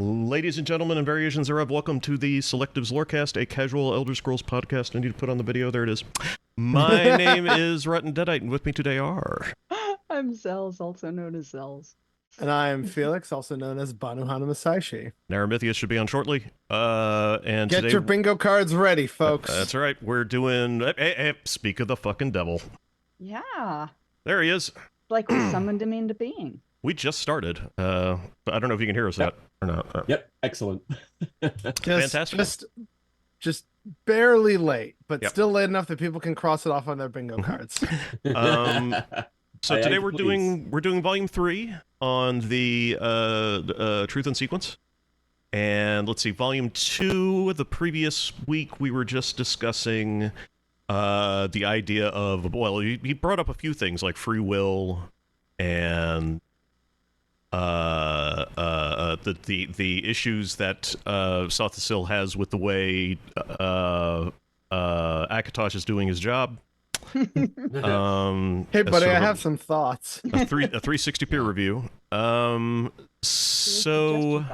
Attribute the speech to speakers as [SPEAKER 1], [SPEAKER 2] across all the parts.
[SPEAKER 1] Ladies and gentlemen and variations thereof, welcome to the Selectives Lorecast, a casual Elder Scrolls podcast. I need to put on the video. There it is. My name is Rotten Deadite, and with me today are...
[SPEAKER 2] I'm Zells, also known as Zells.
[SPEAKER 3] And I am Felix, also known as Banu Hanamasashi.
[SPEAKER 1] Naramithius should be on shortly. And
[SPEAKER 3] Get
[SPEAKER 1] today,
[SPEAKER 3] your bingo cards ready, folks.
[SPEAKER 1] That's right. We're doing... Hey, speak of the fucking devil.
[SPEAKER 2] Yeah.
[SPEAKER 1] There he is.
[SPEAKER 2] Like we summoned him into being.
[SPEAKER 1] We just started. But I don't know if you can hear us yet or not.
[SPEAKER 4] Yep, excellent.
[SPEAKER 1] Fantastic.
[SPEAKER 3] Just barely late, but
[SPEAKER 1] Yep.
[SPEAKER 3] still late enough that people can cross it off on their bingo cards.
[SPEAKER 1] So today we're doing volume 3 on the Truth and Sequence. And let's see, volume 2, the previous week we were just discussing the idea of, well, he brought up a few things like free will and the issues that Sothasil has with the way Akatosh is doing his job.
[SPEAKER 3] Hey, buddy, I have some thoughts.
[SPEAKER 1] a 360 peer review. So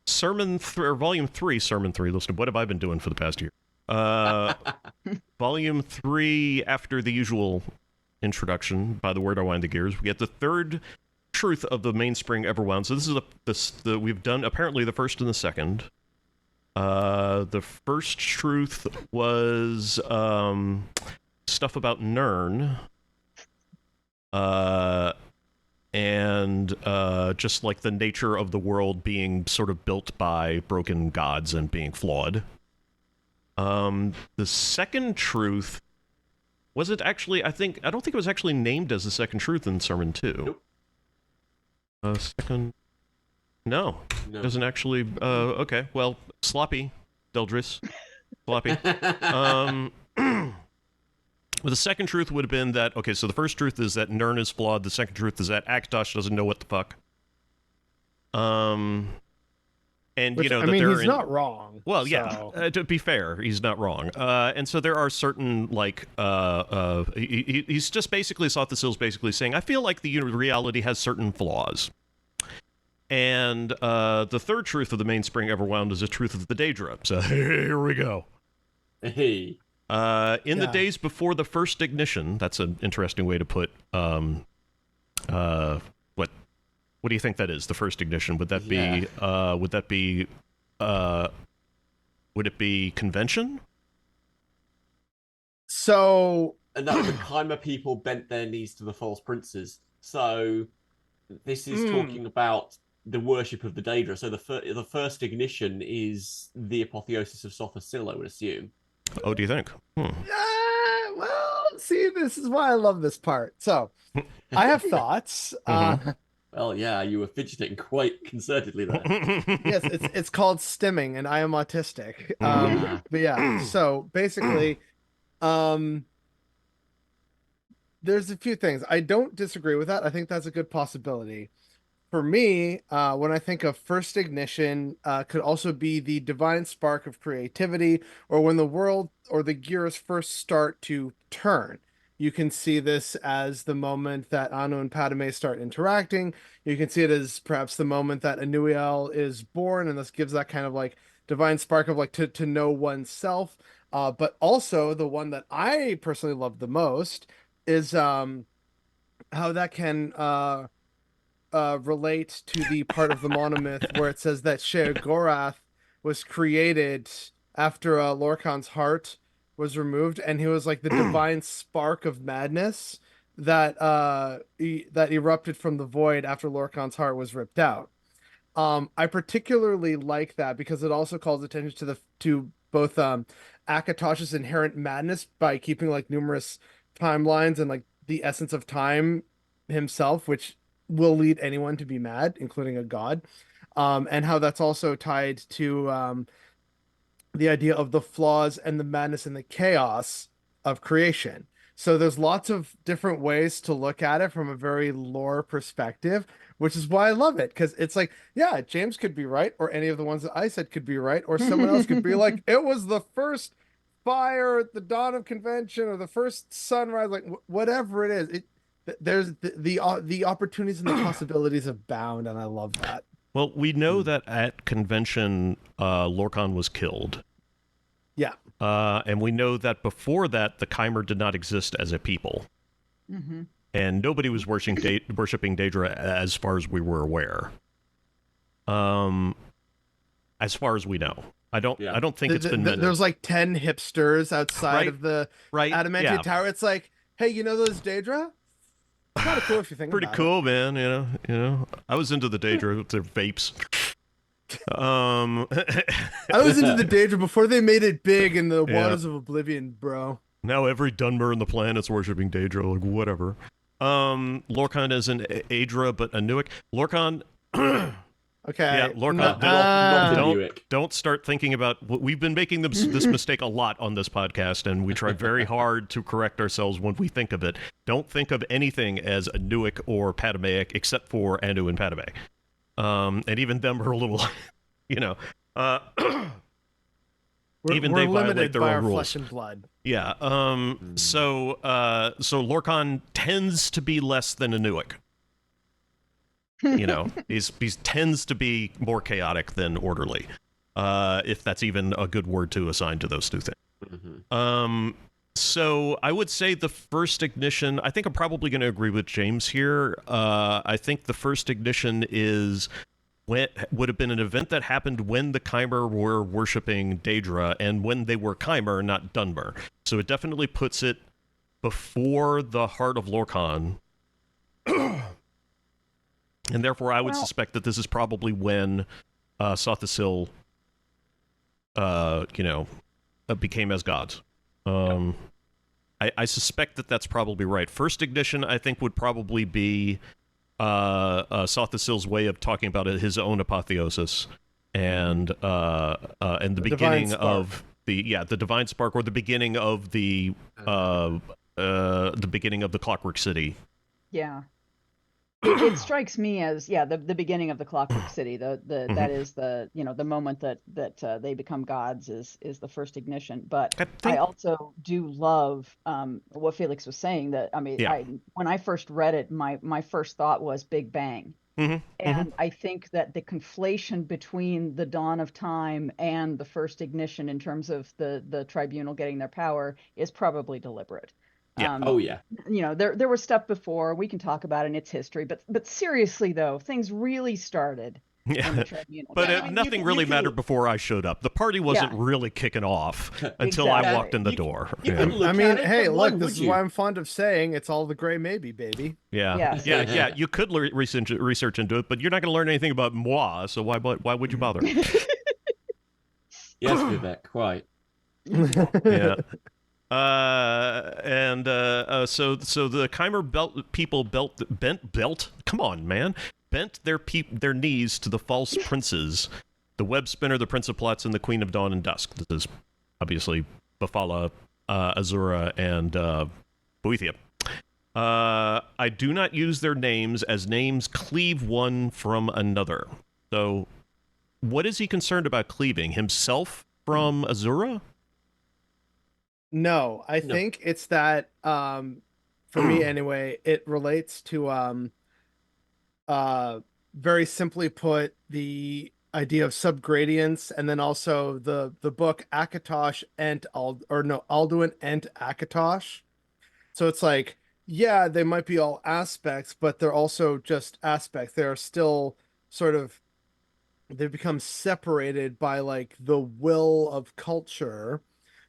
[SPEAKER 1] volume 3, sermon 3. Listen, what have I been doing for the past year? Volume 3, after the usual introduction by the word I wind the gears, we get the third truth of the mainspring Everwound. So this is we've done apparently the first and the second. The first truth was stuff about Nirn, and just like the nature of the world being sort of built by broken gods and being flawed. The second truth was it actually? I don't think it was actually named as the second truth in Sermon 2.
[SPEAKER 4] Nope.
[SPEAKER 1] No, doesn't actually. Okay, well, sloppy, Deldrise, sloppy. The second truth would have been that, okay, so the first truth is that Nirn is flawed, the second truth is that Akatosh doesn't know what the fuck. And,
[SPEAKER 3] Which,
[SPEAKER 1] you know,
[SPEAKER 3] I
[SPEAKER 1] that
[SPEAKER 3] mean,
[SPEAKER 1] there
[SPEAKER 3] he's not wrong.
[SPEAKER 1] Well, yeah,
[SPEAKER 3] so.
[SPEAKER 1] to be fair, he's not wrong. And so there are certain, like, he's just basically, Sothasil's basically saying, I feel like the reality has certain flaws. And the third truth of the mainspring Everwound is the truth of the Daedra. So here we go.
[SPEAKER 4] Hey.
[SPEAKER 1] In the days before the first ignition, that's an interesting way to put, what do you think that is? The first ignition? Would that be, would it be convention?
[SPEAKER 3] So...
[SPEAKER 4] And that the Kaimer people bent their knees to the false princes. So this is talking about the worship of the Daedra. So the first ignition is the apotheosis of Sothasil, I would assume.
[SPEAKER 1] Oh, do you think?
[SPEAKER 3] Well, see, this is why I love this part. So, I have thoughts.
[SPEAKER 4] Well, yeah, you were fidgeting quite concertedly there.
[SPEAKER 3] Yes, it's called stimming, and I am autistic. But yeah, so basically, there's a few things. I don't disagree with that. I think that's a good possibility. For me, when I think of first ignition, could also be the divine spark of creativity, or when the world or the gears first start to turn. You can see this as the moment that Anu and Padme start interacting. You can see it as perhaps the moment that Anuiel is born, and this gives that kind of like divine spark of like to know oneself. But also the one that I personally love the most is how that can relate to the part of the monomyth where it says that Sheogorath was created after Lorkhan's heart was removed, and he was like the divine spark of madness that that erupted from the void after Lorkhan's heart was ripped out. I particularly like that because it also calls attention to both Akatosh's inherent madness by keeping like numerous timelines and like the essence of time himself, which will lead anyone to be mad, including a god, and how that's also tied to the idea of the flaws and the madness and the chaos of creation. So there's lots of different ways to look at it from a very lore perspective, which is why I love it, because it's like, yeah, James could be right, or any of the ones that I said could be right, or someone else could be like, it was the first fire at the dawn of convention, or the first sunrise, like whatever it is. There's the opportunities and the possibilities abound, and I love that.
[SPEAKER 1] Well, we know that at convention, Lorcan was killed.
[SPEAKER 3] Yeah.
[SPEAKER 1] And we know that before that, the Chimer did not exist as a people.
[SPEAKER 2] Mm-hmm.
[SPEAKER 1] And nobody was worshiping Daedra as far as we were aware. As far as we know. I don't think it's been mentioned.
[SPEAKER 3] There's like 10 hipsters outside of the Adamantium Tower. It's like, hey, you know those Daedra? Kind of cool if you think
[SPEAKER 1] pretty
[SPEAKER 3] about
[SPEAKER 1] cool, man. You know. I was into the Daedra with their vapes.
[SPEAKER 3] I was into the Daedra before they made it big in the waters of Oblivion, bro.
[SPEAKER 1] Now every Dunmer in the planet's worshiping Daedra, like whatever. Lorcan is an Aedra, but a Newick. Lorcan.
[SPEAKER 3] Okay.
[SPEAKER 1] Yeah, Lorcan. Don't start thinking about. We've been making this mistake a lot on this podcast, and we try very hard to correct ourselves when we think of it. Don't think of anything as a Newick or Patamaic, except for Anu and Padme. And even them are a little, even they violate their own rules.
[SPEAKER 3] Flesh and blood.
[SPEAKER 1] Yeah. So Lorcan tends to be less than a Newick. He tends to be more chaotic than orderly, if that's even a good word to assign to those two things.
[SPEAKER 4] Mm-hmm.
[SPEAKER 1] So I would say the first ignition, I think I'm probably going to agree with James here. I think the first ignition would have been an event that happened when the Chimer were worshipping Daedra and when they were Chimer, not Dunmer. So it definitely puts it before the heart of Lorcan. And therefore, I would suspect that this is probably when Sothisil, became as gods. I suspect that that's probably right. First ignition, I think, would probably be Sothisil's way of talking about his own apotheosis and the beginning of the divine spark, or the beginning of the beginning of the Clockwork City.
[SPEAKER 2] Yeah. It strikes me as the beginning of the Clockwork City. That is the the moment that they become gods is the first ignition. But I also do love what Felix was saying. That when I first read it, my first thought was Big Bang. And I think that the conflation between the dawn of time and the first ignition in terms of the tribunal getting their power is probably deliberate. There was stuff before, we can talk about it in its history, but seriously though, things really started in the tribunal.
[SPEAKER 1] But nothing really mattered before I showed up. The party wasn't really kicking off until I walked in the door.
[SPEAKER 3] Hey, look, this is why I'm fond of saying it's all the gray maybe, baby.
[SPEAKER 1] Yeah. You could research into it, but you're not going to learn anything about moi, so why would you bother?
[SPEAKER 4] Yes, Vivek, quite.
[SPEAKER 1] Yeah. So the Chimer people bent their knees to the false princes, the web spinner, the Prince of Plots, and the Queen of Dawn and Dusk. This is obviously Bafala, Azura, and Boethia. I do not use their names, as names cleave one from another. So what is he concerned about cleaving? Himself from Azura?
[SPEAKER 3] No, I think it's that, for me anyway, it relates to, very simply put, the idea of subgradients, and then also the book Akatosh and Alduin and Akatosh. So it's like, yeah, they might be all aspects, but they're also just aspects. They're still sort of, they become separated by like the will of culture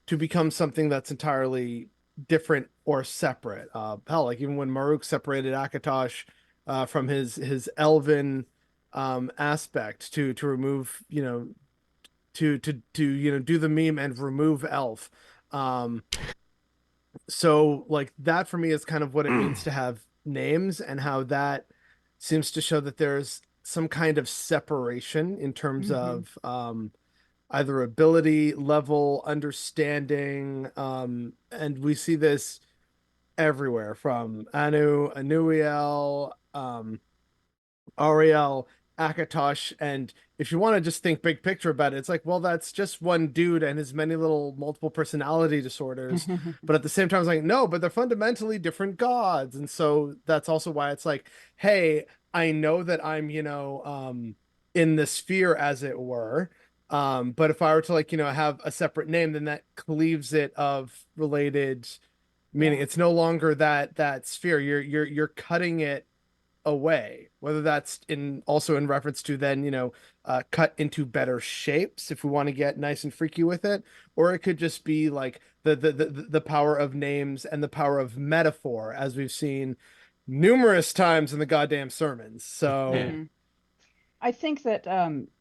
[SPEAKER 3] to become something that's entirely different or separate. Hell, like even when Maruk separated Akatosh from his elven aspect to remove, to do the meme and remove elf. So like that for me is kind of what it means to have names, and how that seems to show that there's some kind of separation in terms of either ability, level, understanding, and we see this everywhere from Anu, Anuiel, Ariel, Akatosh, and if you want to just think big picture about it, it's like, well, that's just one dude and his many little multiple personality disorders. But at the same time, it's like, no, but they're fundamentally different gods. And so that's also why it's like, hey, I know that I'm, in the sphere, as it were. But if I were to like, have a separate name, then that cleaves it of related meaning.
[SPEAKER 2] Yeah.
[SPEAKER 3] It's no longer that sphere. You're cutting it away, whether that's also in reference to then, cut into better shapes if we want to get nice and freaky with it, or it could just be like the power of names and the power of metaphor, as we've seen numerous times in the goddamn sermons. So
[SPEAKER 2] Mm-hmm. I think that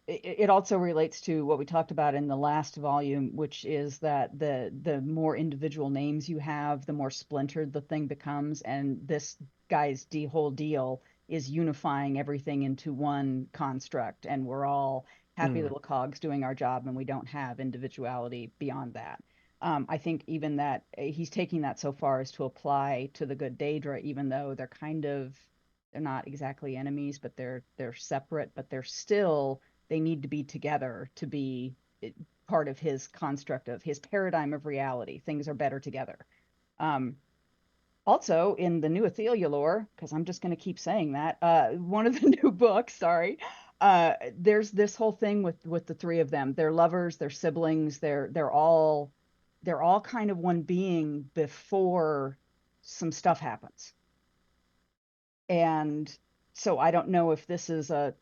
[SPEAKER 2] it also relates to what we talked about in the last volume, which is that the more individual names you have, the more splintered the thing becomes. And this guy's whole deal is unifying everything into one construct. And we're all happy little cogs doing our job, and we don't have individuality beyond that. I think even that he's taking that so far as to apply to the good Daedra, even though they're not exactly enemies, but they're separate, but they need to be together to be part of his construct of his paradigm of reality. Things are better together. Also, in the new Athelia lore, because I'm just going to keep saying that, one of the new books, sorry, there's this whole thing with the three of them. They're lovers, they're siblings, they're all kind of one being before some stuff happens. And so I don't know if this is a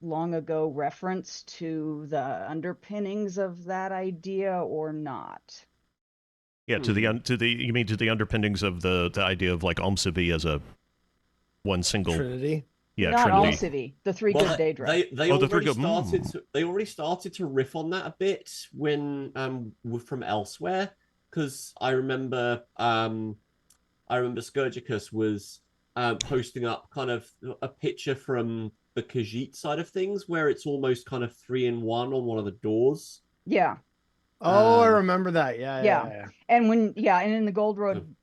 [SPEAKER 2] long ago reference to the underpinnings of that idea or not.
[SPEAKER 1] Yeah, to the underpinnings of the idea of like Almsivi as a one single
[SPEAKER 3] Trinity.
[SPEAKER 1] Yeah,
[SPEAKER 2] not
[SPEAKER 1] Trinity.
[SPEAKER 2] Almsivi, the three good Daedra.
[SPEAKER 4] They already started to riff on that a bit when from elsewhere, because I remember Scourgicus was posting up kind of a picture from the Khajiit side of things, where it's almost kind of 3-in-1 on one of the doors.
[SPEAKER 2] Yeah.
[SPEAKER 3] Oh, I remember that. Yeah.
[SPEAKER 2] And and in the Gold Road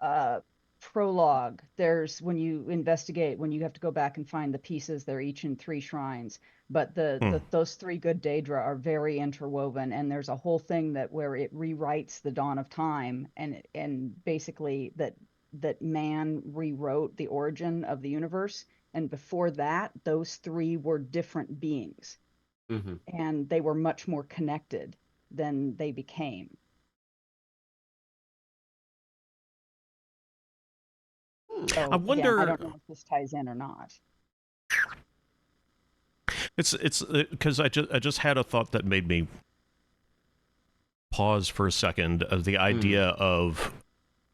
[SPEAKER 2] prologue, there's when you have to go back and find the pieces. They're each in 3 shrines, but those 3 good Daedra are very interwoven, and there's a whole thing where it rewrites the dawn of time, and basically that man rewrote the origin of the universe, and before that, those 3 were different beings, and they were much more connected than they became. So,
[SPEAKER 1] I wonder.
[SPEAKER 2] Again, I don't know if this ties in or not.
[SPEAKER 1] It's because I just had a thought that made me pause for a second of the idea of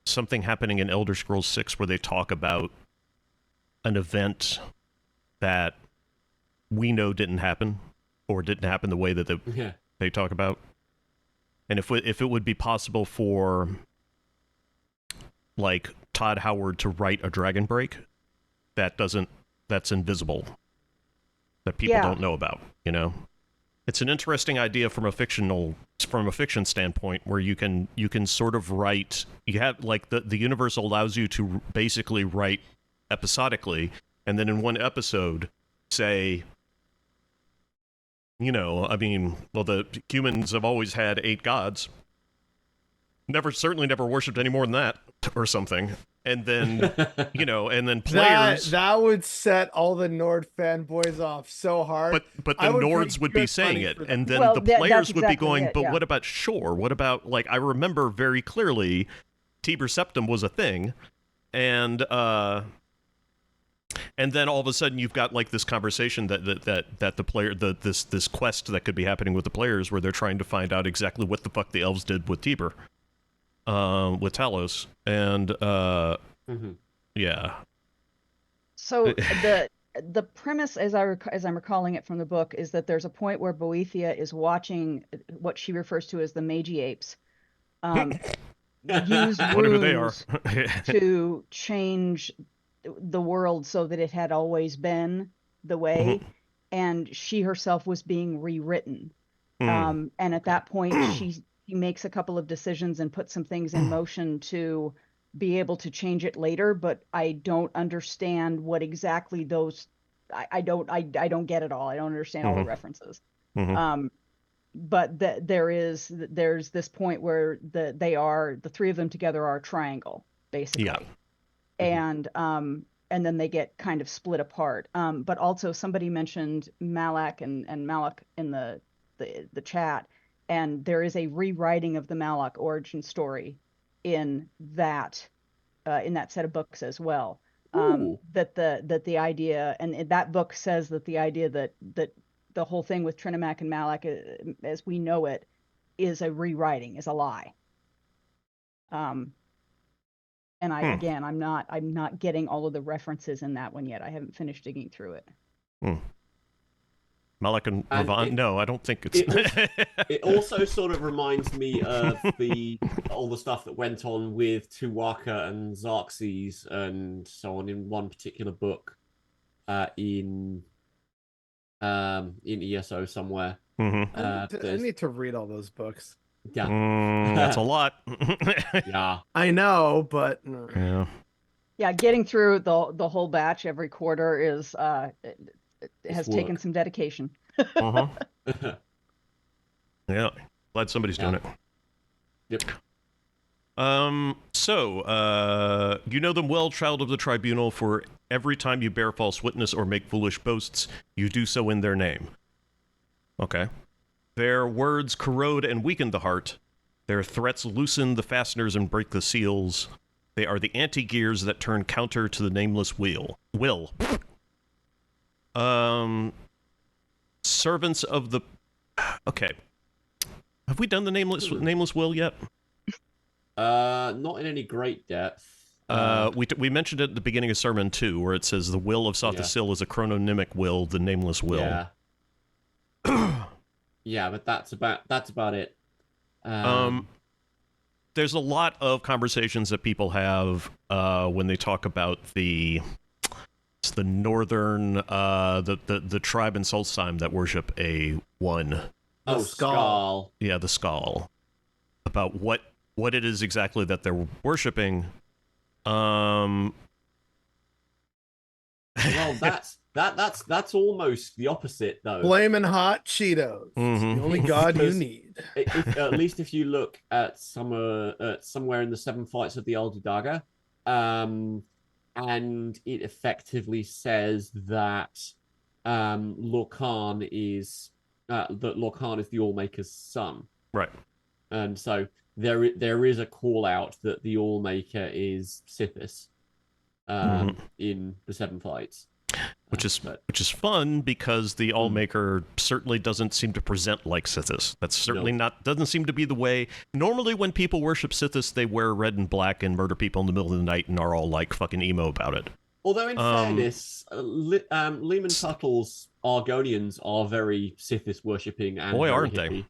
[SPEAKER 1] something happening in Elder Scrolls 6 where they talk about an event that we know didn't happen, or didn't happen the way that they talk about. And if it would be possible for like Todd Howard to write a Dragon Break that's invisible, that people don't know about, It's an interesting idea from a fiction standpoint, where you can sort of write, you have like the universe allows you to basically write episodically, and then in one episode say, the humans have always had 8 gods. Certainly never worshipped any more than that, or something. And then, and then players...
[SPEAKER 3] That would set all the Nord fanboys off so hard.
[SPEAKER 1] But the Nords would be saying it, and then the players would be going, but what about Shore? What about, like, I remember very clearly Tiber Septim was a thing, and then all of a sudden you've got like this conversation that the player, this quest that could be happening with the players, where they're trying to find out exactly what the fuck the elves did with Tiber, with Talos, and yeah.
[SPEAKER 2] So the premise, as I'm recalling it from the book, is that there's a point where Boethia is watching what she refers to as the Magi apes use runes to change the world so that it had always been the way, and she herself was being rewritten. And at that point, she makes a couple of decisions and puts some things in motion to be able to change it later, but I don't understand what exactly those. I don't get it all. I don't understand all the references. But there's this point where the 3 of them together are a triangle, basically.
[SPEAKER 1] Yeah.
[SPEAKER 2] And and then they get kind of split apart. But also somebody mentioned Malak and Malak in the chat, and there is a rewriting of the Malak origin story in that set of books as well. That the idea, and that book says that the idea that the whole thing with Trinimac and Malak, as we know it, is a rewriting, is a lie. And again, I'm not getting all of the references in that one yet. I haven't finished digging through it.
[SPEAKER 1] Malak and Morvayn? No, I don't think it's.
[SPEAKER 4] It also sort of reminds me of all the stuff that went on with Tuwaka and Xerxes and so on in one particular book, in ESO somewhere.
[SPEAKER 3] Mm-hmm. I need to read all those books.
[SPEAKER 4] Yeah,
[SPEAKER 1] that's a lot.
[SPEAKER 4] Yeah,
[SPEAKER 3] I know, but
[SPEAKER 2] yeah, getting through the whole batch every quarter is has taken some dedication.
[SPEAKER 1] Yeah, glad somebody's doing it.
[SPEAKER 4] Yep.
[SPEAKER 1] So, you know them well, child of the tribunal, for every time you bear false witness or make foolish boasts, you do so in their name. Okay. Their words corrode and weaken the heart. Their threats loosen the fasteners and break the seals. They are the anti-gears that turn counter to the nameless will. Servants of the... Okay. Have we done the nameless will yet?
[SPEAKER 4] Not in any great depth.
[SPEAKER 1] We mentioned it at the beginning of Sermon 2, where it says the will of Sothasil is a chrononymic will, the nameless will.
[SPEAKER 4] Yeah. Yeah, but that's about it.
[SPEAKER 1] There's a lot of conversations that people have when they talk about the northern the tribe in Solstheim that worship a one.
[SPEAKER 4] Oh, Skull.
[SPEAKER 1] Yeah, the Skull. About what it is exactly that they're worshiping.
[SPEAKER 4] Well, that's almost the opposite, though.
[SPEAKER 3] Flamin' hot Cheetos.
[SPEAKER 1] Mm-hmm.
[SPEAKER 3] The only god you need.
[SPEAKER 4] At least if you look at somewhere in the Seven Flights of the Elder Dagger, and it effectively says that Lorcan is the Allmaker's son.
[SPEAKER 1] Right.
[SPEAKER 4] And so there is a call out that the Allmaker is Sithis in the Seven Flights.
[SPEAKER 1] Which is fun because the Allmaker certainly doesn't seem to present like Sithis. That's certainly doesn't seem to be the way. Normally when people worship Sithis, they wear red and black and murder people in the middle of the night and are all like fucking emo about it.
[SPEAKER 4] Although in fairness, Lehman Tuttle's Argonians are very Sithis worshipping and
[SPEAKER 1] boy,
[SPEAKER 4] very
[SPEAKER 1] aren't
[SPEAKER 4] hippie.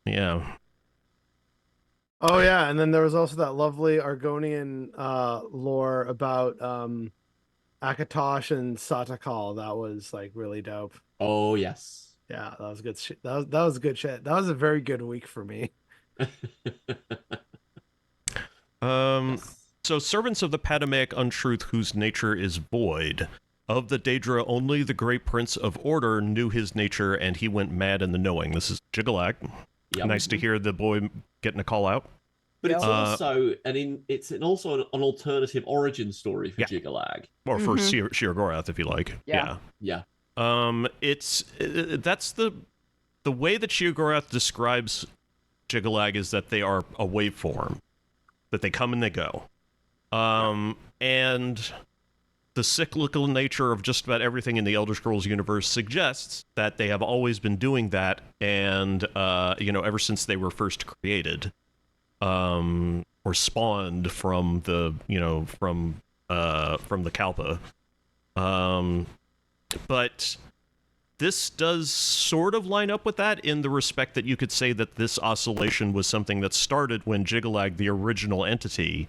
[SPEAKER 1] they? Yeah.
[SPEAKER 3] Oh yeah, and then there was also that lovely Argonian lore about Akatosh and Satakal. That was like really dope.
[SPEAKER 4] Oh yes.
[SPEAKER 3] Yeah, that was good shit. That was good shit. That was a very good week for me.
[SPEAKER 1] So servants of the Padamaic untruth whose nature is void. Of the Daedra, only the great prince of order knew his nature, and he went mad in the knowing. This is Jigalak.
[SPEAKER 4] Yep.
[SPEAKER 1] Nice to hear the boy getting a call out.
[SPEAKER 4] But it's also an alternative origin story for Jigalag.
[SPEAKER 1] Or for Sheer-Gorath, if you like.
[SPEAKER 4] Yeah.
[SPEAKER 1] That's the way that Sheer-Gorath describes Jigalag is that they are a waveform, that they come and they go. And the cyclical nature of just about everything in the Elder Scrolls universe suggests that they have always been doing that, and ever since they were first created, or spawned from the Kalpa. But this does sort of line up with that in the respect that you could say that this oscillation was something that started when Jigalag, the original entity,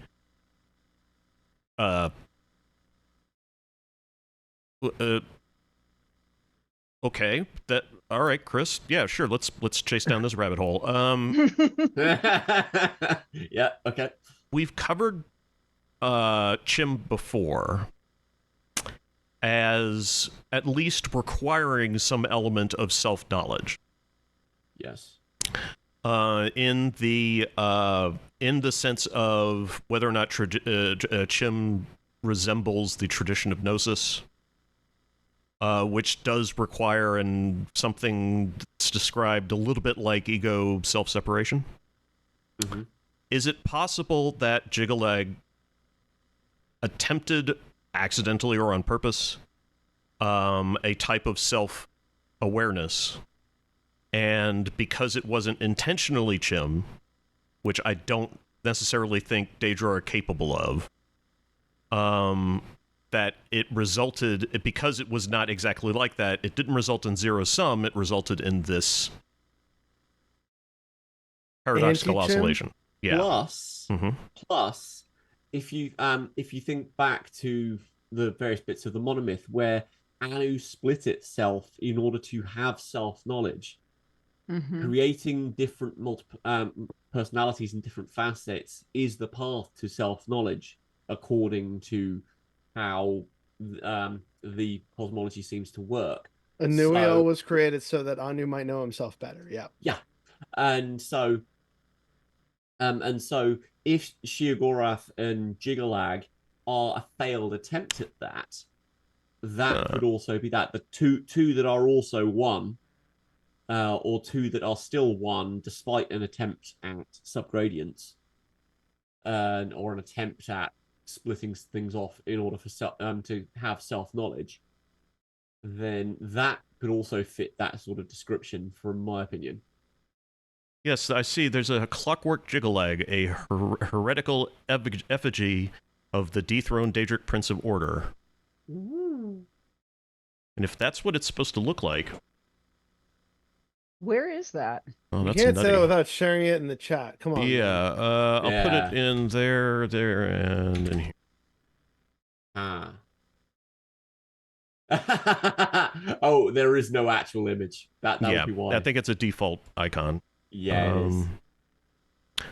[SPEAKER 1] okay, all right, Chris. Yeah, sure. Let's chase down this rabbit hole.
[SPEAKER 4] Yeah, okay.
[SPEAKER 1] We've covered Chim before as at least requiring some element of self-knowledge.
[SPEAKER 4] Yes.
[SPEAKER 1] In the sense of whether or not Chim resembles the tradition of Gnosis, which does require something that's described a little bit like ego self-separation.
[SPEAKER 4] Mm-hmm.
[SPEAKER 1] Is it possible that Jiggalag attempted, accidentally or on purpose, a type of self-awareness, and because it wasn't intentionally Chim, which I don't necessarily think Daedra are capable of, that it resulted, because it was not exactly like that, it didn't result in zero sum, it resulted in this paradoxical
[SPEAKER 3] Anti-Chim?
[SPEAKER 1] oscillation. Yeah.
[SPEAKER 4] Plus, if you think back to the various bits of the monomyth where Anu split itself in order to have self-knowledge, creating different personalities and different facets is the path to self-knowledge, according to how the cosmology seems to work.
[SPEAKER 3] Anuio was created so that Anu might know himself better. Yeah.
[SPEAKER 4] Yeah. And so if Sheogorath and Jiggalag are a failed attempt at that, that could also be that. The two that are also one, or two that are still one despite an attempt at subgradients, or an attempt at splitting things off in order for to have self-knowledge, then that could also fit that sort of description, from my opinion.
[SPEAKER 1] Yes, I see. There's a clockwork Jiggalag, a heretical effigy of the dethroned Daedric Prince of Order.
[SPEAKER 2] Ooh.
[SPEAKER 1] And if that's what it's supposed to look like...
[SPEAKER 2] Where is that?
[SPEAKER 1] Oh,
[SPEAKER 3] You
[SPEAKER 1] that's
[SPEAKER 3] can't
[SPEAKER 1] nutty.
[SPEAKER 3] say it without sharing it in the chat. Come on.
[SPEAKER 1] Yeah, I'll put it in there, and in here.
[SPEAKER 4] Oh, there is no actual image. That would be why.
[SPEAKER 1] I think it's a default icon.
[SPEAKER 4] Yeah, it is.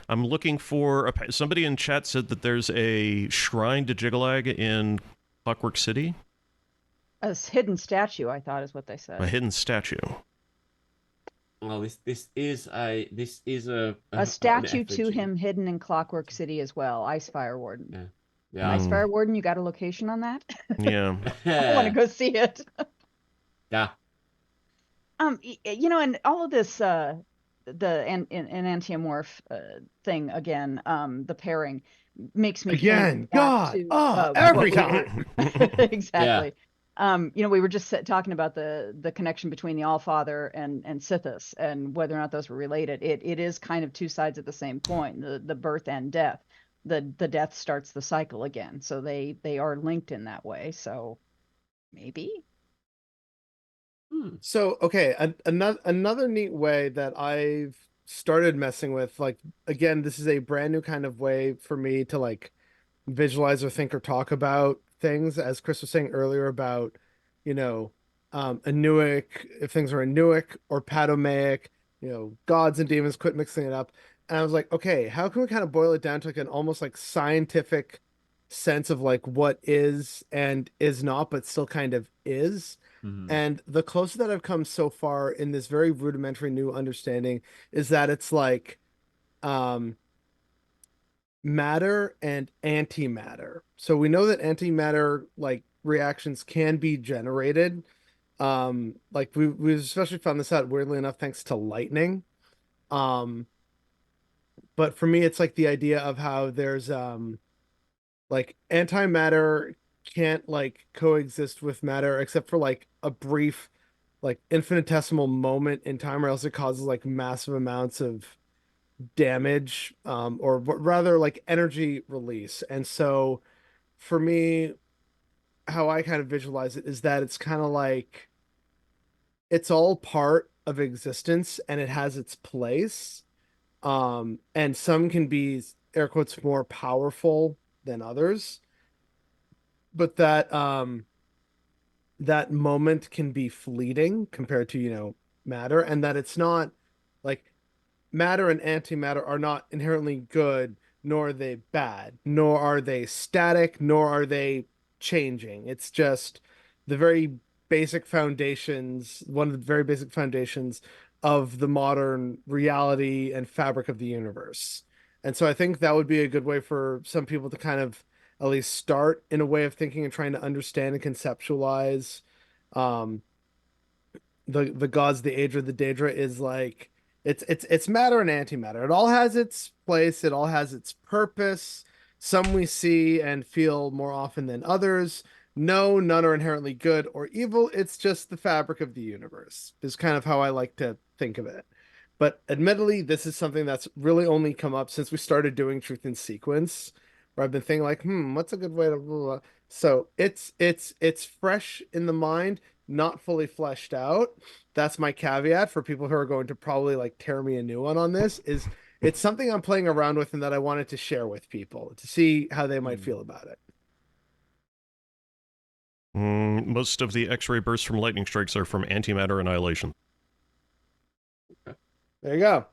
[SPEAKER 1] I'm looking for... somebody in chat said that there's a shrine to Jiggalag in Clockwork City.
[SPEAKER 2] A hidden statue, I thought, is what they said.
[SPEAKER 1] A hidden statue.
[SPEAKER 4] Well, this is a
[SPEAKER 2] statue to him hidden in Clockwork City as well. Icefire Warden.
[SPEAKER 4] Yeah.
[SPEAKER 2] Icefire Warden, you got a location on that?
[SPEAKER 1] Yeah.
[SPEAKER 2] I want to go see it.
[SPEAKER 4] Yeah.
[SPEAKER 2] And all of this, an antiamorph thing again, the pairing makes me
[SPEAKER 3] again. God,
[SPEAKER 2] to,
[SPEAKER 3] every time.
[SPEAKER 2] Exactly. Yeah. We were just talking about the connection between the Allfather and Sithis, and whether or not those were related. It is kind of two sides of the same coin, the birth and death. The death starts the cycle again, so they are linked in that way. So maybe.
[SPEAKER 3] So okay, another neat way that I've started messing with, like, again, this is a brand new kind of way for me to like visualize or think or talk about things, as Chris was saying earlier about, Anuic, if things are Anuic or Padomaic, gods and demons, quit mixing it up. And I was like, okay, how can we kind of boil it down to like an almost like scientific sense of like what is and is not, but still kind of is. And the closest that I've come so far in this very rudimentary new understanding is that it's like matter and antimatter. So we know that antimatter like reactions can be generated. Like we especially found this out weirdly enough thanks to lightning. But for me it's like the idea of how there's like antimatter can't like coexist with matter except for like a brief like infinitesimal moment in time, or else it causes like massive amounts of damage, or rather like energy release. And so for me, how I kind of visualize it is that it's kind of like it's all part of existence and it has its place. And some can be air quotes more powerful than others, but that moment can be fleeting compared to, matter, and that it's not like matter and antimatter are not inherently good, nor are they bad, nor are they static, nor are they changing. It's just the very basic foundations, one of the very basic foundations of the modern reality and fabric of the universe. And so I think that would be a good way for some people to kind of at least start in a way of thinking and trying to understand and conceptualize um the gods, the Aedra. The Daedra is like it's matter and antimatter. It all has its place, it all has its purpose. Some we see and feel more often than others. No, none are inherently good or evil. It's just the fabric of the universe, is kind of how I like to think of it. But admittedly, this is something that's really only come up since we started doing Truth in Sequence, where I've been thinking like, what's a good way to blah, blah. So it's fresh in the mind, not fully fleshed out. That's my caveat for people who are going to probably like tear me a new one on this. Is it's something I'm playing around with and that I wanted to share with people to see how they might feel about it.
[SPEAKER 1] Most of the X-ray bursts from lightning strikes are from antimatter annihilation.
[SPEAKER 3] There you go.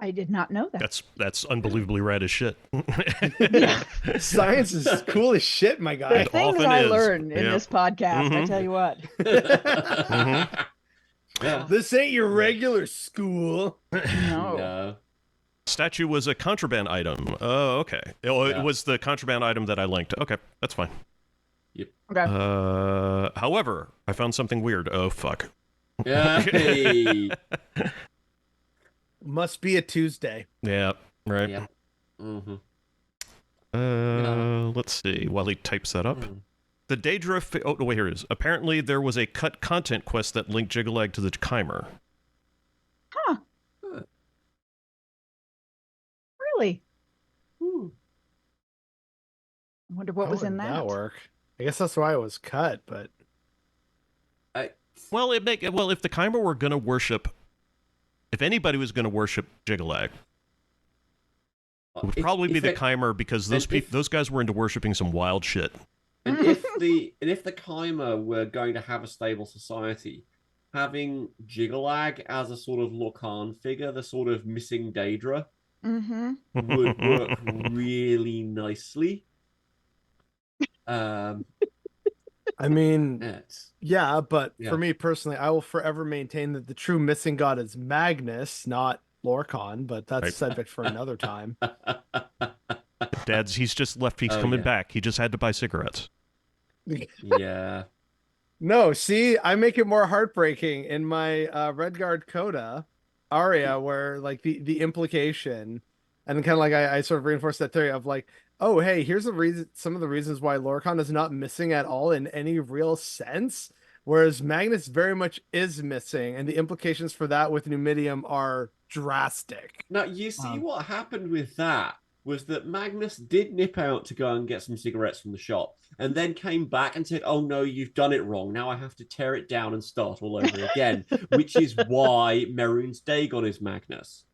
[SPEAKER 2] I did not know that.
[SPEAKER 1] That's unbelievably rad as shit.
[SPEAKER 3] Science is cool as shit, my guy.
[SPEAKER 2] The things I learn in this podcast, I tell you what.
[SPEAKER 4] Yeah.
[SPEAKER 3] This ain't your regular school.
[SPEAKER 2] No.
[SPEAKER 1] Statue was a contraband item. Oh, okay. It was the contraband item that I linked. Okay, that's fine.
[SPEAKER 4] Yep.
[SPEAKER 2] Okay.
[SPEAKER 1] However, I found something weird. Oh, fuck.
[SPEAKER 4] Yeah. Hey.
[SPEAKER 3] Must be a Tuesday.
[SPEAKER 1] Yeah, right.
[SPEAKER 4] Yep. Mm-hmm.
[SPEAKER 1] Let's see. While he types that up. The Daedra... oh, wait, here it is. Apparently, there was a cut content quest that linked Jigalag to the Chimer.
[SPEAKER 2] Huh. Really?
[SPEAKER 4] Ooh.
[SPEAKER 2] I wonder what was in that.
[SPEAKER 3] That work? I guess that's why it was cut, but...
[SPEAKER 1] Well, if the Chimer were going to worship... If anybody was going to worship Jigalag, it would probably be the Chimer, because those guys were into worshipping some wild shit.
[SPEAKER 4] And if the Chimer were going to have a stable society, having Jigalag as a sort of Lorcan figure, the sort of missing Daedra, would work really nicely.
[SPEAKER 3] I mean, yeah, but for me personally, I will forever maintain that the true missing god is Magnus, not Lorcan, but that's a subject for another time.
[SPEAKER 1] Dad's, he's just left, he's coming back. He just had to buy cigarettes.
[SPEAKER 4] Yeah.
[SPEAKER 3] No, see, I make it more heartbreaking in my Redguard Coda aria, where like the implication, and kind of like I sort of reinforce that theory of like, oh, hey, here's the reason, some of the reasons why Lorcan is not missing at all in any real sense, whereas Magnus very much is missing, and the implications for that with Numidium are drastic.
[SPEAKER 4] Now, you see what happened with that was that Magnus did nip out to go and get some cigarettes from the shop, and then came back and said, oh no, you've done it wrong. Now I have to tear it down and start all over again, which is why Mehrunes Dagon is Magnus.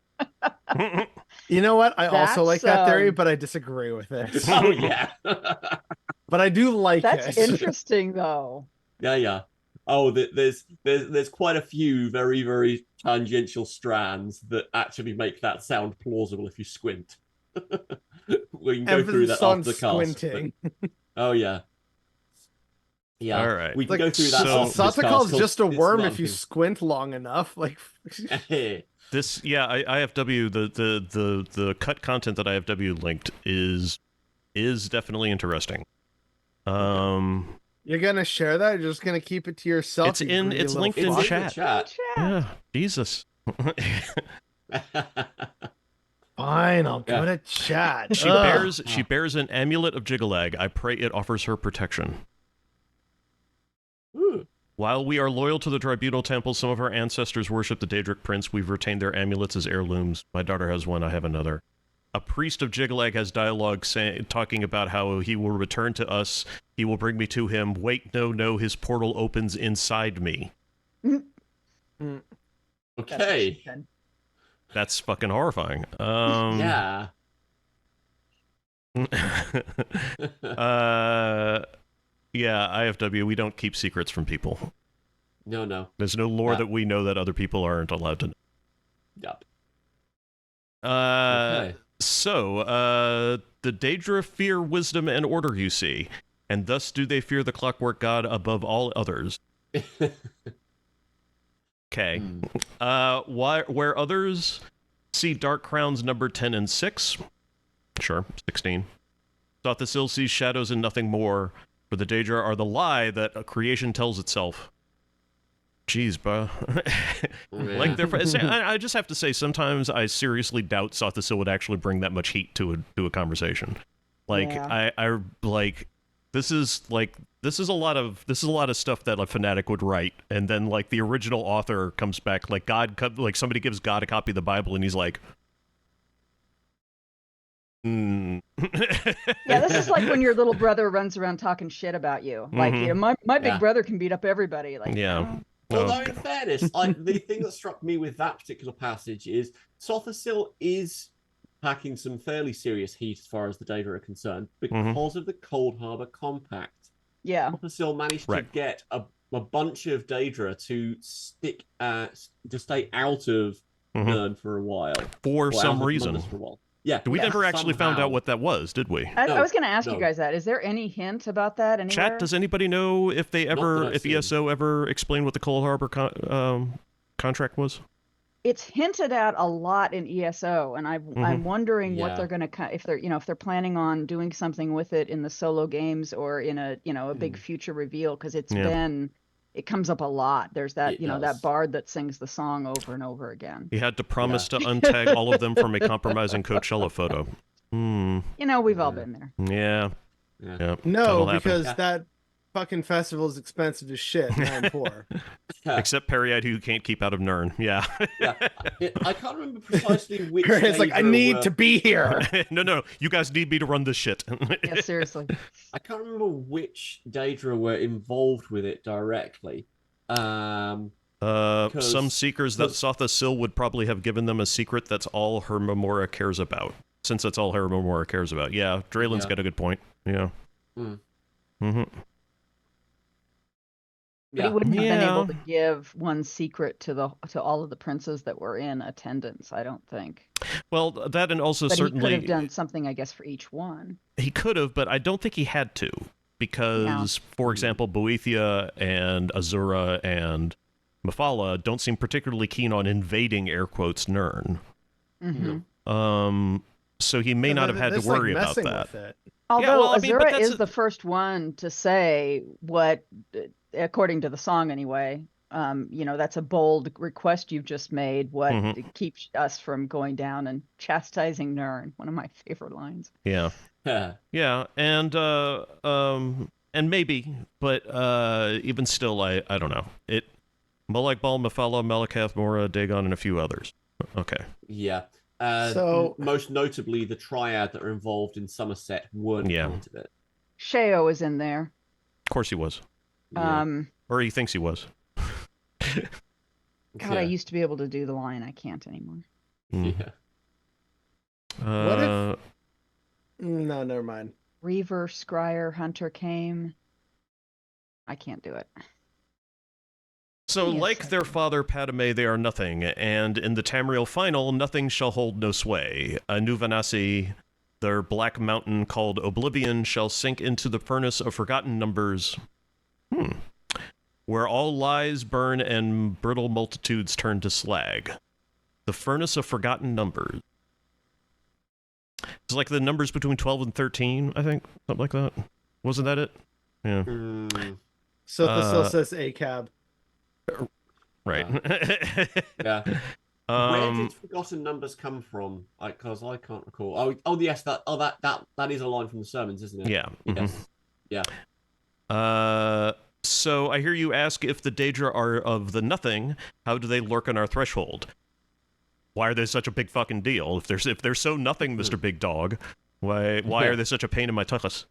[SPEAKER 3] You know what? I also like that theory, but I disagree with it.
[SPEAKER 4] Oh, yeah.
[SPEAKER 3] But I do like
[SPEAKER 2] That's
[SPEAKER 3] it.
[SPEAKER 2] interesting, though.
[SPEAKER 4] Yeah. Oh, there's quite a few very, very tangential strands that actually make that sound plausible if you squint. We can go through that after the
[SPEAKER 3] squinting.
[SPEAKER 4] cast. Oh, yeah. Yeah.
[SPEAKER 1] All right.
[SPEAKER 4] We can go through that.
[SPEAKER 3] Sotakal's just a worm if you squint long enough. Like
[SPEAKER 1] this, IFW, the cut content that IFW linked is definitely interesting.
[SPEAKER 3] You're gonna share that? You're just gonna keep it to yourself?
[SPEAKER 1] It's linked in chat. Yeah, Jesus.
[SPEAKER 3] Fine, I'll go to chat.
[SPEAKER 1] She bears an amulet of Jigalag. I pray it offers her protection.
[SPEAKER 4] Ooh.
[SPEAKER 1] While we are loyal to the Tribunal Temple, some of our ancestors worship the Daedric Prince. We've retained their amulets as heirlooms. My daughter has one, I have another. A priest of Jigalag has dialogue talking about how he will return to us. He will bring me to him. Wait, no, his portal opens inside me.
[SPEAKER 4] Okay.
[SPEAKER 1] That's fucking horrifying.
[SPEAKER 4] Yeah.
[SPEAKER 1] Yeah, IFW, we don't keep secrets from people.
[SPEAKER 4] No.
[SPEAKER 1] There's no lore that we know that other people aren't allowed to know.
[SPEAKER 4] Yep.
[SPEAKER 1] Okay. So, the Daedra fear wisdom and order, you see, and thus do they fear the clockwork god above all others. Okay. Where others see Dark Crowns number 10 and 6, Sure. 16. Sothasil sees shadows and nothing more, for the Daedra are the lie that a creation tells itself. Jeez, bro. Like, I just have to say, sometimes I seriously doubt Sothasil would actually bring that much heat to a conversation. Like,
[SPEAKER 2] Yeah.
[SPEAKER 1] I like, this is a lot of stuff that a fanatic would write, and then like the original author comes back, like somebody gives God a copy of the Bible, and he's like,
[SPEAKER 2] Yeah, this is like when your little brother runs around talking shit about you. Like, you know, my big brother can beat up everybody. Like,
[SPEAKER 1] yeah.
[SPEAKER 4] Although, in fairness, like the thing that struck me with that particular passage is Sothasil is packing some fairly serious heat as far as the Daedra are concerned because of the Cold Harbor Compact.
[SPEAKER 2] Yeah.
[SPEAKER 4] Sothasil managed to get a bunch of Daedra to stay out of Nern for a while.
[SPEAKER 1] For some reason.
[SPEAKER 4] For a while. Yeah.
[SPEAKER 1] We never actually found out what that was, did we?
[SPEAKER 2] I was going to ask you guys that. Is there any hint about that anywhere?
[SPEAKER 1] Chat, does anybody know if ESO ever explained what the Cold Harbor contract was?
[SPEAKER 2] It's hinted at a lot in ESO, and I'm wondering what they're going to, if they're planning on doing something with it in the solo games or in a big future reveal, because it comes up a lot. There's that that bard that sings the song over and over again.
[SPEAKER 1] He had to promise to untag all of them from a compromising Coachella photo.
[SPEAKER 2] We've all been there.
[SPEAKER 1] Yeah.
[SPEAKER 3] No, because that fucking festival is expensive as shit, and I'm poor.
[SPEAKER 1] Except Perry, who can't keep out of Nern. Yeah.
[SPEAKER 4] I can't remember precisely which.
[SPEAKER 3] It's like, I need to be here.
[SPEAKER 1] No, you guys need me to run this shit.
[SPEAKER 2] Yeah, seriously.
[SPEAKER 4] I can't remember which Daedra were involved with it directly.
[SPEAKER 1] Some seekers that Sothasil would probably have given them a secret. That's all her Memora cares about. Since that's all her Memora cares about. Yeah, Draylen's got a good point. Yeah.
[SPEAKER 2] But he wouldn't have been able to give one secret to all of the princes that were in attendance, I don't think.
[SPEAKER 1] Well, that and also certainly...
[SPEAKER 2] he could have done something, I guess, for each one.
[SPEAKER 1] He could have, but I don't think he had to. Because, for example, Boethia and Azura and Mephala don't seem particularly keen on invading, air quotes, Nern. So he may not have had to worry about that.
[SPEAKER 2] Although Azura is the first one to say what... according to the song anyway, that's a bold request you've just made. What keeps us from going down and chastising Nern? One of my favorite lines.
[SPEAKER 1] Yeah. And maybe, but even still, I don't know. Molag Bal, Mephala, Malakath, Mora, Dagon, and a few others. Okay.
[SPEAKER 4] Yeah. So most notably, the triad that are involved in Somerset weren't part of it.
[SPEAKER 2] Sheo is in there.
[SPEAKER 1] Of course he was. Or he thinks he was.
[SPEAKER 2] God, I used to be able to do the line. I can't anymore.
[SPEAKER 3] What if... No, never mind.
[SPEAKER 2] Reaver, Scryer, Hunter came. I can't do it.
[SPEAKER 1] So, like their father Padme, they are nothing, and in the Tamriel final, nothing shall hold no sway. Nuvanasi, their black mountain called Oblivion, shall sink into the furnace of forgotten numbers... where all lies burn and brittle multitudes turn to slag. The furnace of forgotten numbers. It's like the numbers between 12 and 13, I think. Something like that. Wasn't that it? Yeah.
[SPEAKER 3] So this still says ACAB.
[SPEAKER 1] Right.
[SPEAKER 4] Where did forgotten numbers come from? Because I can't recall. Oh yes, that is a line from the sermons, isn't it?
[SPEAKER 1] Yeah.
[SPEAKER 4] Yes. Yeah.
[SPEAKER 1] So I hear you ask, if the Daedra are of the nothing, how do they lurk on our threshold? Why are they such a big fucking deal? If they're so nothing, Mr. Big Dog, why are they such a pain in my tuchus?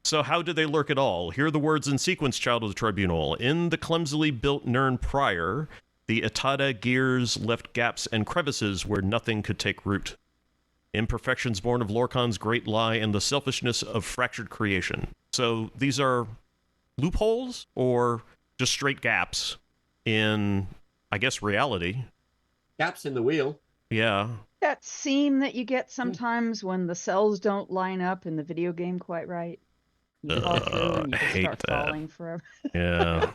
[SPEAKER 1] So how do they lurk at all? Hear the words in sequence, child of the tribunal. In the clumsily built Nern prior, the Atada gears left gaps and crevices where nothing could take root. Imperfections born of Lorkhan's great lie and the selfishness of fractured creation. So these are loopholes or just straight gaps in, I guess, reality.
[SPEAKER 4] Gaps in the wheel.
[SPEAKER 1] Yeah.
[SPEAKER 2] That scene that you get sometimes when the cells don't line up in the video game quite right. You fall through and you just start falling forever.
[SPEAKER 1] Yeah.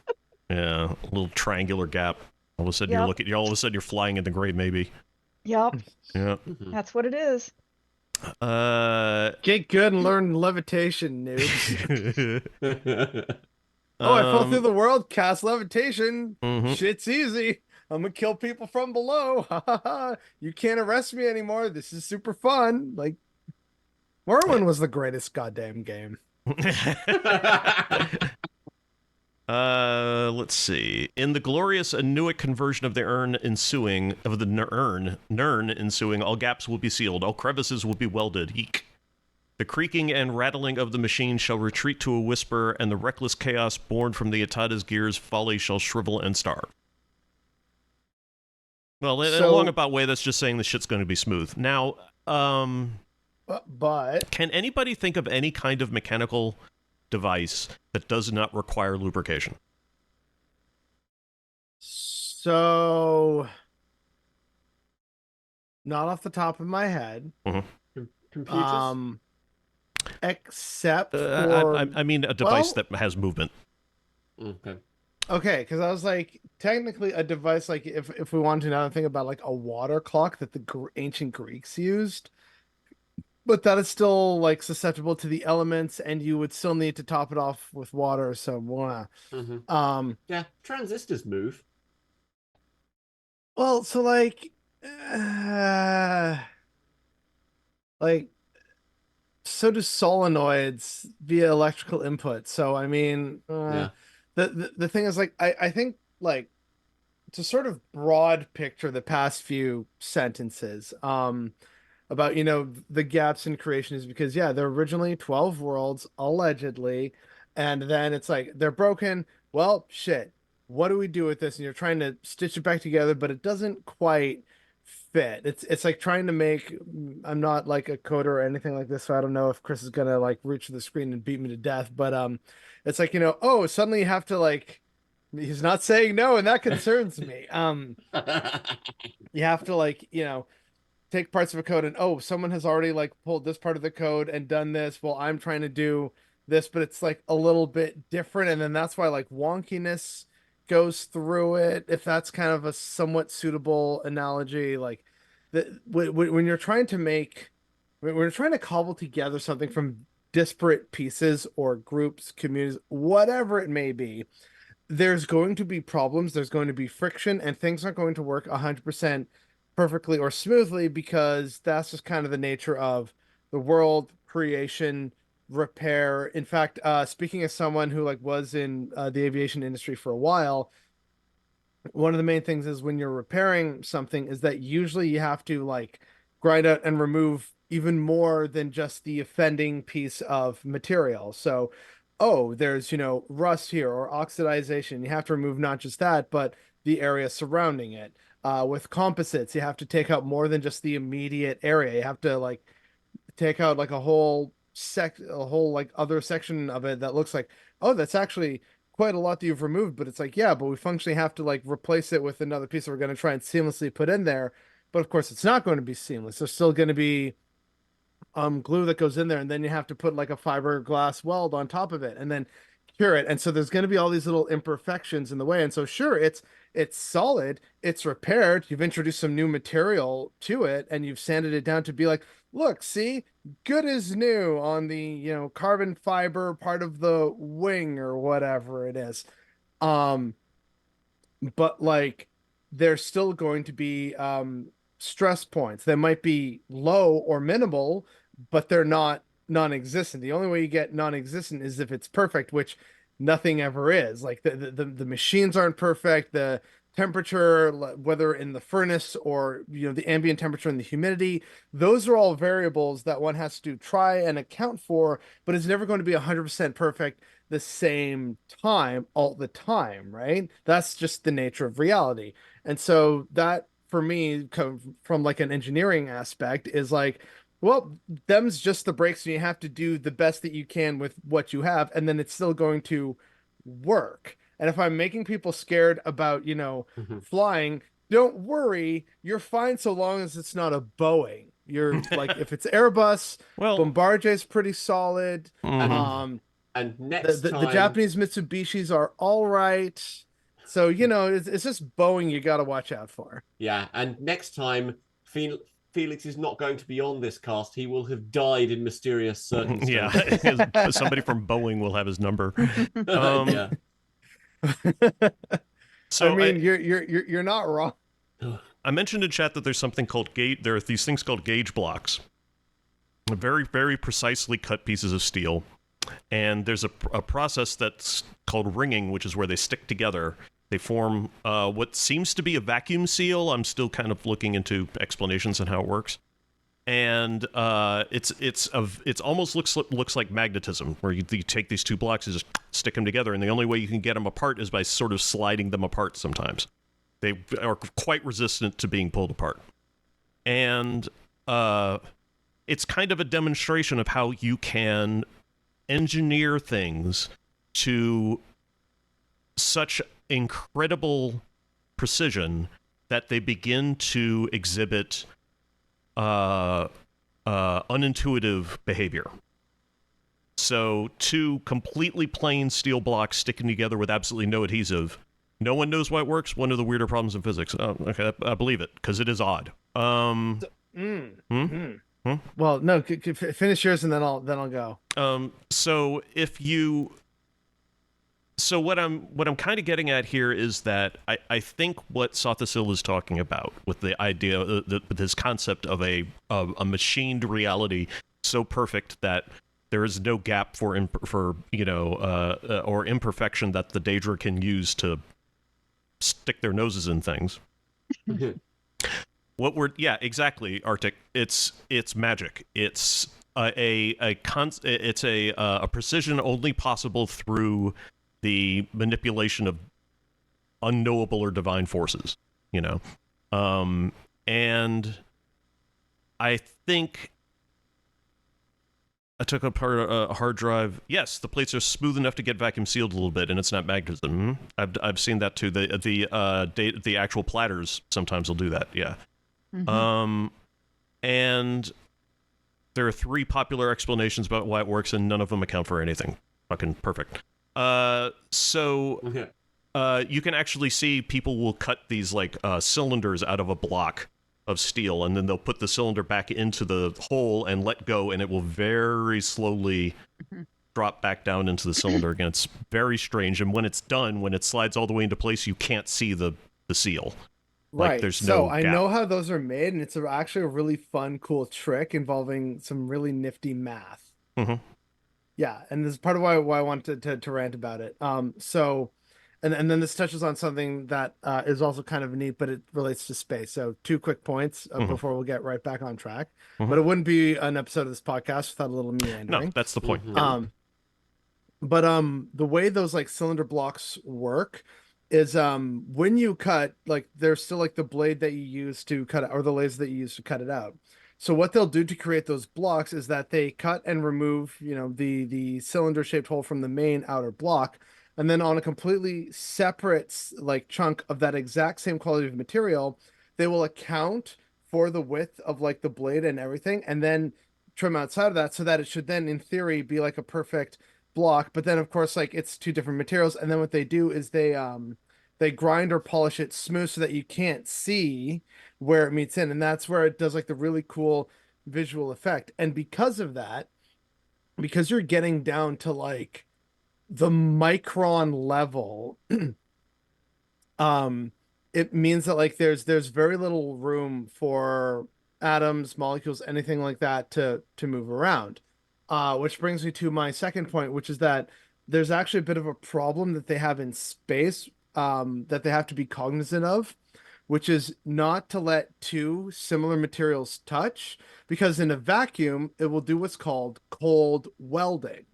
[SPEAKER 1] A little triangular gap. All of a sudden all of a sudden you're flying in the grave, maybe.
[SPEAKER 2] Yep.
[SPEAKER 1] Yeah.
[SPEAKER 2] That's what it is.
[SPEAKER 3] Get good and learn levitation, noobs. Oh, I fell through the world, cast levitation. Shit's easy. I'm gonna kill people from below. You can't arrest me anymore. This is super fun. Like, Morrowind was the greatest goddamn game.
[SPEAKER 1] Let's see. In the glorious Inuit conversion of the Nern ensuing, all gaps will be sealed, all crevices will be welded. Eek. The creaking and rattling of the machine shall retreat to a whisper, and the reckless chaos born from the Atada's gears' folly shall shrivel and starve. Well, in a long about way, that's just saying the shit's going to be smooth. Now,
[SPEAKER 3] but
[SPEAKER 1] can anybody think of any kind of mechanical device that does not require lubrication?
[SPEAKER 3] So, not off the top of my head.
[SPEAKER 4] Computers?
[SPEAKER 3] Except for...
[SPEAKER 1] I mean a device that has movement.
[SPEAKER 3] Okay, because I was like, technically a device, like if we wanted to now think about like a water clock that the ancient Greeks used, but that is still like susceptible to the elements, and you would still need to top it off with water. So,
[SPEAKER 4] yeah, transistors move.
[SPEAKER 3] Well, so like so do solenoids via electrical input. So I mean, the thing is, like, I think, like, to sort of broad picture the past few sentences about, the gaps in creation is because, yeah, there are originally 12 worlds, allegedly, and then it's like they're broken. Well, shit, what do we do with this? And you're trying to stitch it back together, but it doesn't quite fit. It's like trying to make... I'm not like a coder or anything like this, so I don't know if Chris is gonna like reach for the screen and beat me to death, but it's like, oh, suddenly you have to, like... He's not saying no, and that concerns me. You have to, like, take parts of a code and, oh, someone has already like pulled this part of the code and done this. Well, I'm trying to do this, but it's like a little bit different, and then that's why like wonkiness goes through it. If that's kind of a somewhat suitable analogy, like when you're trying to when you're trying to cobble together something from disparate pieces or groups, communities, whatever it may be, there's going to be problems, there's going to be friction, and things aren't going to work 100% perfectly or smoothly, because that's just kind of the nature of the world, creation, repair. In fact, speaking as someone who like was in the aviation industry for a while, one of the main things is when you're repairing something is that usually you have to like grind out and remove even more than just the offending piece of material. So, oh, there's, rust here or oxidization. You have to remove not just that, but the area surrounding it. With composites, you have to take out more than just the immediate area. You have to like take out like a whole like other section of it that looks like, oh, that's actually quite a lot that you've removed, but it's like, yeah, but we functionally have to like replace it with another piece that we're going to try and seamlessly put in there. But of course, it's not going to be seamless. There's still going to be glue that goes in there, and then you have to put like a fiberglass weld on top of it and then cure it. And so there's going to be all these little imperfections in the way. And so sure, it's solid, it's repaired, you've introduced some new material to it, and you've sanded it down to be like, look, see, good as new on the carbon fiber part of the wing or whatever it is. But like there's still going to be stress points that might be low or minimal, but they're not non-existent. The only way you get non-existent is if it's perfect, which nothing ever is. Like the machines aren't perfect, the temperature, whether in the furnace or the ambient temperature and the humidity, those are all variables that one has to try and account for, but it's never going to be 100% perfect the same time all the time, right? That's just the nature of reality. And so that, for me, from like an engineering aspect, is like, well, them's just the breaks, and you have to do the best that you can with what you have, and then it's still going to work. And if I'm making people scared about, flying, don't worry, you're fine so long as it's not a Boeing. You're like, if it's Airbus,
[SPEAKER 1] well,
[SPEAKER 3] Bombardier's pretty solid.
[SPEAKER 4] And next
[SPEAKER 3] the
[SPEAKER 4] time,
[SPEAKER 3] Japanese Mitsubishis are all right. So, it's just Boeing you got to watch out for.
[SPEAKER 4] yeah, and next time, feel Felix is not going to be on this cast. He will have died in mysterious circumstances.
[SPEAKER 1] Yeah, somebody from Boeing will have his number.
[SPEAKER 4] Yeah.
[SPEAKER 3] So I mean, you're not wrong.
[SPEAKER 1] I mentioned in chat that there's something called gauge. There are these things called gauge blocks, very, very precisely cut pieces of steel, and there's a process that's called ringing, which is where they stick together. They form what seems to be a vacuum seal. I'm still kind of looking into explanations on how it works, and it's almost looks like magnetism, where you take these two blocks and just stick them together, and the only way you can get them apart is by sort of sliding them apart. Sometimes they are quite resistant to being pulled apart, and it's kind of a demonstration of how you can engineer things to such incredible precision that they begin to exhibit unintuitive behavior. So two completely plain steel blocks sticking together with absolutely no adhesive. No one knows why it works. One of the weirder problems in physics. Oh, okay, I believe it because it is odd.
[SPEAKER 3] Well, no, finish yours and then I'll go.
[SPEAKER 1] So what I'm kind of getting at here is that I think what Sothasil is talking about with the idea with this concept of a machined reality so perfect that there is no gap for or imperfection that the Daedra can use to stick their noses in things. Exactly, Arctic. It's magic. It's a precision only possible through the manipulation of unknowable or divine forces, and I think I took apart a hard drive. Yes, the plates are smooth enough to get vacuum sealed a little bit, and it's not magnetism. I've seen that too. The actual platters sometimes will do that. Yeah. Mm-hmm. And there are 3 popular explanations about why it works, and none of them account for anything. Fucking perfect. You can actually see people will cut these cylinders out of a block of steel, and then they'll put the cylinder back into the hole and let go, and it will very slowly drop back down into the cylinder again. It's very strange, and when it's done, when it slides all the way into place, you can't see the seal.
[SPEAKER 3] Right.
[SPEAKER 1] There's no
[SPEAKER 3] I
[SPEAKER 1] gap.
[SPEAKER 3] know how those are made, and it's actually a really fun, cool trick involving some really nifty math.
[SPEAKER 1] Mm-hmm.
[SPEAKER 3] Yeah, and this is part of why I wanted to rant about it. And then this touches on something that is also kind of neat, but it relates to space. So 2 quick points before we'll get right back on track. Mm-hmm. But it wouldn't be an episode of this podcast without a little meandering.
[SPEAKER 1] No, that's the point.
[SPEAKER 3] Mm-hmm. But the way those cylinder blocks work is when you cut, there's still the blade that you use to cut it, or the laser that you use to cut it out. So what they'll do to create those blocks is that they cut and remove, the cylinder-shaped hole from the main outer block, and then on a completely separate chunk of that exact same quality of material, they will account for the width of the blade and everything, and then trim outside of that so that it should then, in theory, be a perfect block. But then, of course, it's 2 different materials, and then what they do is they grind or polish it smooth so that you can't see where it meets in, and that's where it does the really cool visual effect. And because of that, because you're getting down to the micron level, it means that there's very little room for atoms, molecules, anything like that to move around. Which brings me to my second point, which is that there's actually a bit of a problem that they have in space that they have to be cognizant of, which is not to let 2 similar materials touch, because in a vacuum, it will do what's called cold welding.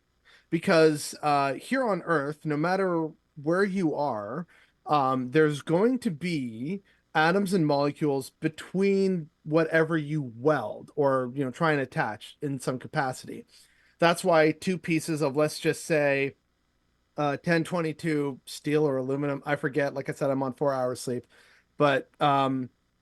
[SPEAKER 3] Because here on Earth, no matter where you are, there's going to be atoms and molecules between whatever you weld or try and attach in some capacity. That's why 2 pieces of, let's just say, 1022 steel or aluminum, I forget, like I said, I'm on 4 hours sleep, but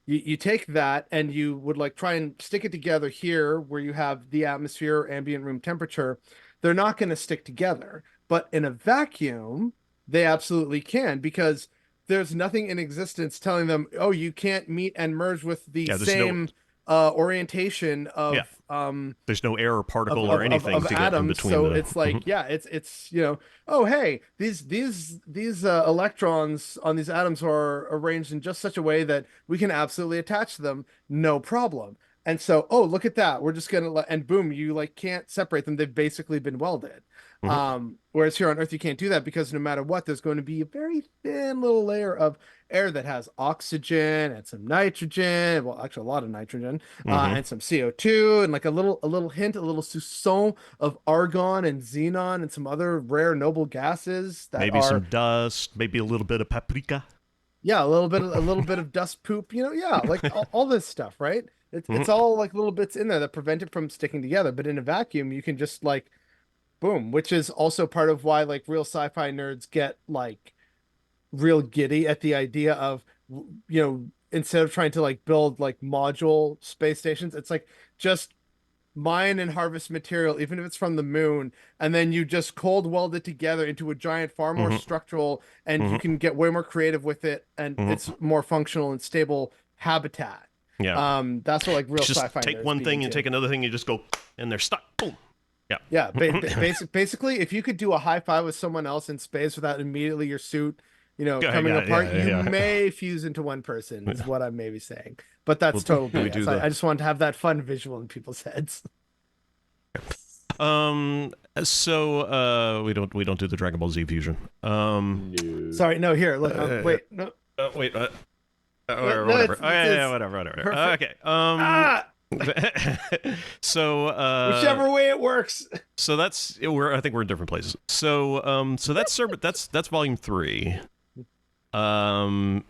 [SPEAKER 3] you take that and you would try and stick it together here where you have the atmosphere or ambient room temperature. They're not going to stick together, but in a vacuum they absolutely can, because there's nothing in existence telling them, oh, you can't meet and merge with the same orientation of
[SPEAKER 1] there's no air particle or anything
[SPEAKER 3] of
[SPEAKER 1] to
[SPEAKER 3] atoms,
[SPEAKER 1] get in between.
[SPEAKER 3] so it's like it's oh hey, these electrons on these atoms are arranged in just such a way that we can absolutely attach to them, no problem. And so, oh, look at that, we're just gonna and boom, you like can't separate them, they've basically been welded. Whereas here on Earth you can't do that, because no matter what, there's going to be a very thin little layer of air that has oxygen and some nitrogen, well actually a lot of nitrogen, and some CO2, and like a little hint, a little soupçon of argon and xenon and some other rare noble gases that
[SPEAKER 1] maybe some dust, maybe a little bit of paprika.
[SPEAKER 3] Yeah, a little bit of dust poop, like all this stuff, right? It's all like little bits in there that prevent it from sticking together. But in a vacuum, you can just like boom, which is also part of why like real sci-fi nerds get like real giddy at the idea of, instead of trying to like build like module space stations, it's like just mine and harvest material, even if it's from the moon, and then you just cold weld it together into a giant, far more structural, and you can get way more creative with it, and it's more functional and stable habitat.
[SPEAKER 1] Yeah.
[SPEAKER 3] That's what like real
[SPEAKER 1] just
[SPEAKER 3] sci-fi
[SPEAKER 1] take
[SPEAKER 3] nerds
[SPEAKER 1] one
[SPEAKER 3] be
[SPEAKER 1] thing and
[SPEAKER 3] into.
[SPEAKER 1] take another thing, you just go and they're stuck. Boom.
[SPEAKER 3] Yeah. Basically, if you could do a high five with someone else in space without immediately your suit, coming apart, you may fuse into one person, is what I'm maybe saying. But that's total BS. I just wanted to have that fun visual in people's heads.
[SPEAKER 1] So we don't do the Dragon Ball Z fusion.
[SPEAKER 4] No.
[SPEAKER 3] Sorry, no. Here, look. Wait, no.
[SPEAKER 1] Wait.
[SPEAKER 3] Whatever.
[SPEAKER 1] Whatever. Okay. So
[SPEAKER 3] whichever way it works.
[SPEAKER 1] So I think we're in different places. So that's volume 3. And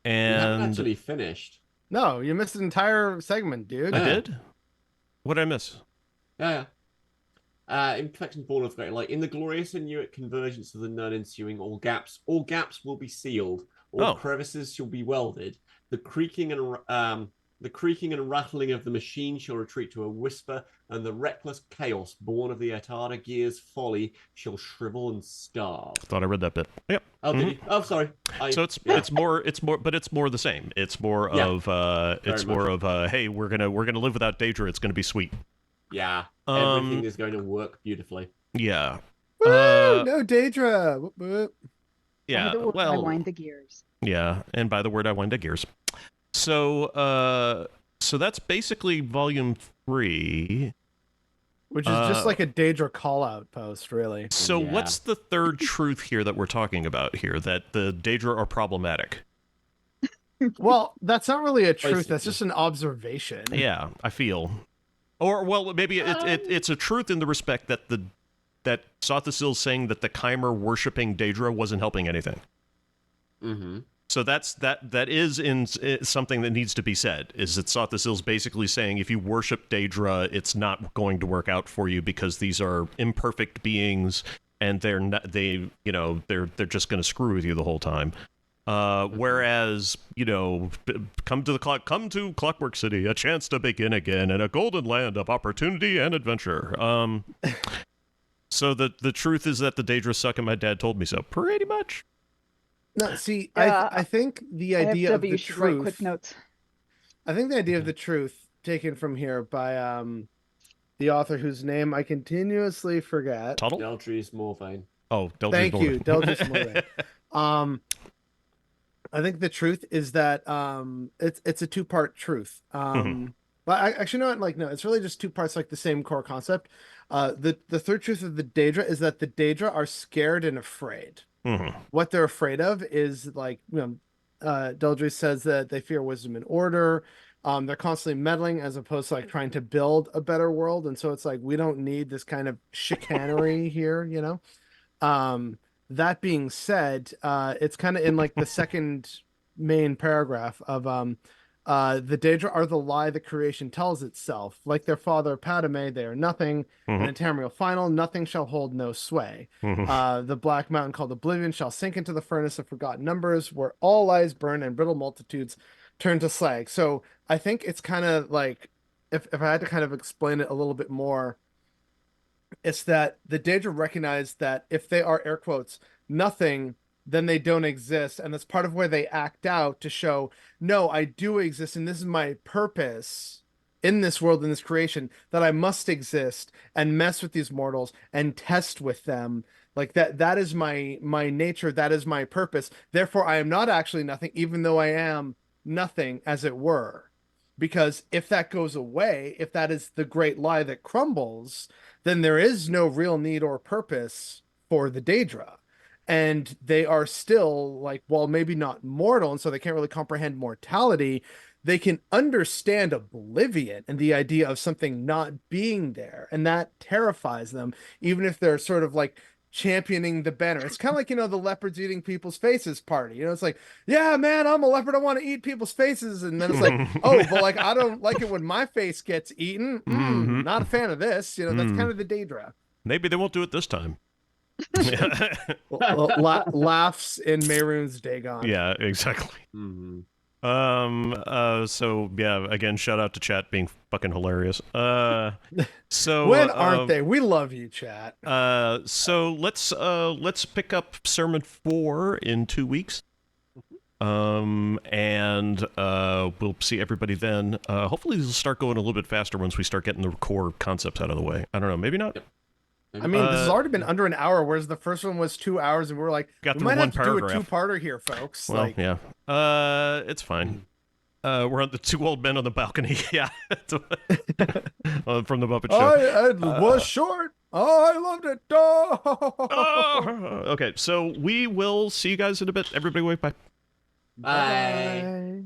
[SPEAKER 4] you haven't actually finished.
[SPEAKER 3] No, you missed an entire segment, dude.
[SPEAKER 1] I did? What did I miss?
[SPEAKER 4] Yeah. Imperfection born of great light. In the glorious and new convergence of the none ensuing, all gaps will be sealed, all crevices shall be welded. The creaking and rattling of the machine shall retreat to a whisper, and the reckless chaos born of the Atada gear's folly shall shrivel and starve.
[SPEAKER 1] Thought I read that bit. Yep.
[SPEAKER 4] Oh, did you? Oh, sorry.
[SPEAKER 1] So it's more, but it's more the same. It's more of hey, we're gonna live without Daedra. It's gonna be sweet.
[SPEAKER 4] Yeah. Everything is going to work beautifully.
[SPEAKER 1] Yeah.
[SPEAKER 3] Woo! No Daedra. Whoop, whoop.
[SPEAKER 1] Yeah.
[SPEAKER 2] I wind the gears.
[SPEAKER 1] Yeah, and by the word, I wind the gears. So that's basically volume 3,
[SPEAKER 3] which is just like a Daedra call-out post, really.
[SPEAKER 1] So what's the third truth here that we're talking about here? That the Daedra are problematic.
[SPEAKER 3] Well, that's not really a truth. That's just an observation.
[SPEAKER 1] Yeah, I feel. Or well, maybe it's a truth in the respect that that Sothisil's saying that the Chimer worshipping Daedra wasn't helping anything. Mm-hmm. So that is something that needs to be said, is that Sothisil's basically saying if you worship Daedra, it's not going to work out for you because these are imperfect beings and they're just going to screw with you the whole time. Whereas, come to Clockwork City, a chance to begin again in a golden land of opportunity and adventure. So the truth is that the Daedra suck and my dad told me so, pretty much.
[SPEAKER 3] No, see, I think the idea of the truth. Write quick notes. I think the idea of the truth, taken from here by the author whose name I continuously forget.
[SPEAKER 1] Tuttle?
[SPEAKER 4] Deldrise Morvayn.
[SPEAKER 1] Oh, Deldrise Morvayn.
[SPEAKER 3] Thank you, Deldrise Morvayn. I think the truth is that it's a two-part truth. But actually, no, it's really just two parts, like the same core concept. The third truth of the Daedra is that the Daedra are scared and afraid. Mm-hmm. What they're afraid of is Deldrise says that they fear wisdom and order. They're constantly meddling as opposed to like trying to build a better world, and so it's like we don't need this kind of chicanery here, That being said, it's kind of in like the second main paragraph of the Daedra are the lie that creation tells itself. Like their father Padme, they are nothing. In the Tamriel final, nothing shall hold no sway. The black mountain called Oblivion shall sink into the furnace of forgotten numbers, where all lies burn and brittle multitudes turn to slag. So I think it's kind of like, if I had to kind of explain it a little bit more, it's that the Daedra recognize that if they are, air quotes, nothing, then they don't exist, and that's part of where they act out to show, no, I do exist and this is my purpose, in this world, in this creation, that I must exist and mess with these mortals and test with them. Like that is my nature, that is my purpose. Therefore, I am not actually nothing, even though I am nothing, as it were. Because if that goes away, if that is the great lie that crumbles, then there is no real need or purpose for the Daedra. And they are still like, well, maybe not mortal, and so they can't really comprehend mortality. They can understand oblivion and the idea of something not being there, and that terrifies them, even if they're sort of like championing the banner. It's kind of like, the leopards eating people's faces party. It's like, yeah, man, I'm a leopard, I want to eat people's faces. And then it's like, oh, but like, I don't like it when my face gets eaten. Not a fan of this. That's kind of the Daedra.
[SPEAKER 1] Maybe they won't do it this time.
[SPEAKER 3] Laughs in Mehrunes Dagon.
[SPEAKER 1] Yeah, exactly. So yeah, again, shout out to chat being fucking hilarious. So
[SPEAKER 3] when aren't they? We love you, chat.
[SPEAKER 1] So let's pick up Sermon 4 in 2 weeks. And we'll see everybody then. Hopefully this will start going a little bit faster once we start getting the core concepts out of the way. I don't know, maybe not.
[SPEAKER 4] Yep.
[SPEAKER 3] I mean, this has already been under an hour, whereas the first one was 2 hours, and we were like,
[SPEAKER 1] we
[SPEAKER 3] might have to
[SPEAKER 1] paragraph.
[SPEAKER 3] do a two-parter here, folks.
[SPEAKER 1] Well, yeah. It's fine. We're on the 2 old men on the balcony. Yeah. From the Muppet Show.
[SPEAKER 3] I was short. Oh, I loved it.
[SPEAKER 1] Okay, so we will see you guys in a bit. Everybody wave bye.
[SPEAKER 4] Bye.